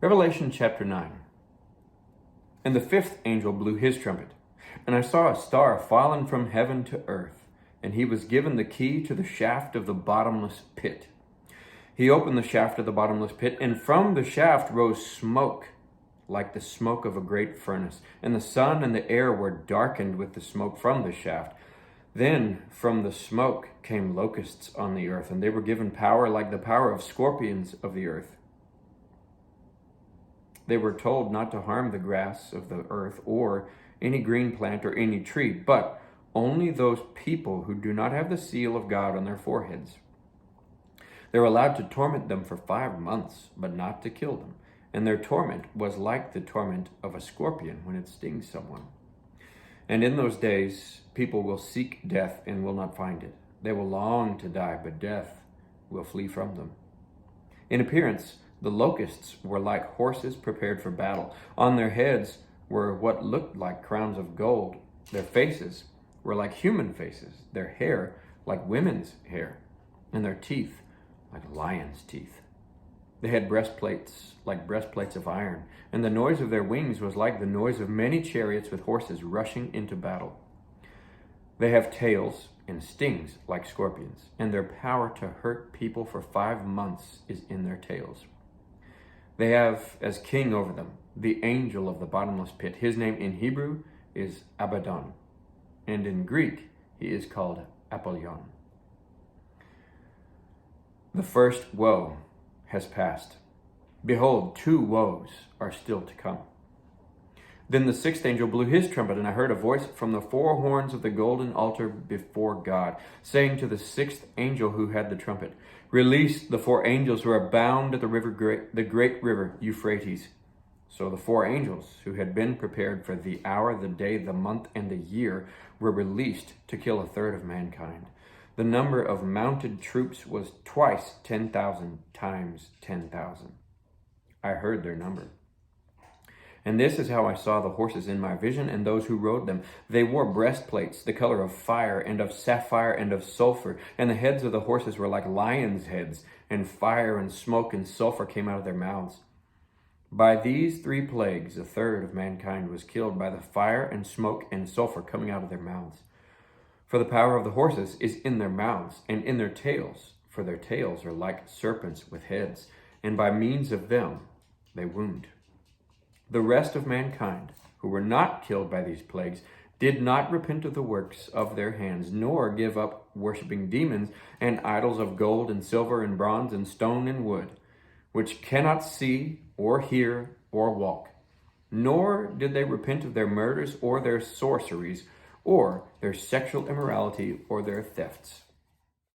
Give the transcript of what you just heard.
Revelation chapter 9. And the fifth angel blew his trumpet, and I saw a star fallen from heaven to earth, and he was given the key to the shaft of the bottomless pit. He opened the shaft of the bottomless pit, and from the shaft rose smoke, like the smoke of a great furnace, and the sun and the air were darkened with the smoke from the shaft. Then from the smoke came locusts on the earth, and they were given power like the power of scorpions of the earth. They were told not to harm the grass of the earth or any green plant or any tree, but only those people who do not have the seal of God on their foreheads. They were allowed to torment them for 5 months, but not to kill them. And their torment was like the torment of a scorpion when it stings someone. And in those days, people will seek death and will not find it. They will long to die, but death will flee from them. In appearance, the locusts were like horses prepared for battle. On their heads were what looked like crowns of gold. Their faces were like human faces, their hair like women's hair, and their teeth like lions' teeth. They had breastplates like breastplates of iron, and the noise of their wings was like the noise of many chariots with horses rushing into battle. They have tails and stings like scorpions, and their power to hurt people for 5 months is in their tails. They have as king over them the angel of the bottomless pit. His name in Hebrew is Abaddon, and in Greek he is called Apollyon. The first woe has passed. Behold, 2 woes are still to come. Then the sixth angel blew his trumpet, and I heard a voice from the 4 horns of the golden altar before God, saying to the sixth angel who had the trumpet, "Release the 4 angels who are bound at the great river Euphrates." So the 4 angels who had been prepared for the hour, the day, the month, and the year were released to kill 1/3 of mankind. The number of mounted troops was twice 10,000 times 10,000. I heard their number. And this is how I saw the horses in my vision and those who rode them. They wore breastplates, the color of fire and of sapphire and of sulfur. And the heads of the horses were like lions' heads, and fire and smoke and sulfur came out of their mouths. By these 3 plagues, 1/3 of mankind was killed by the fire and smoke and sulfur coming out of their mouths. For the power of the horses is in their mouths and in their tails, for their tails are like serpents with heads, and by means of them they wound. The rest of mankind, who were not killed by these plagues, did not repent of the works of their hands, nor give up worshiping demons and idols of gold and silver and bronze and stone and wood, which cannot see or hear or walk. Nor did they repent of their murders or their sorceries or their sexual immorality or their thefts.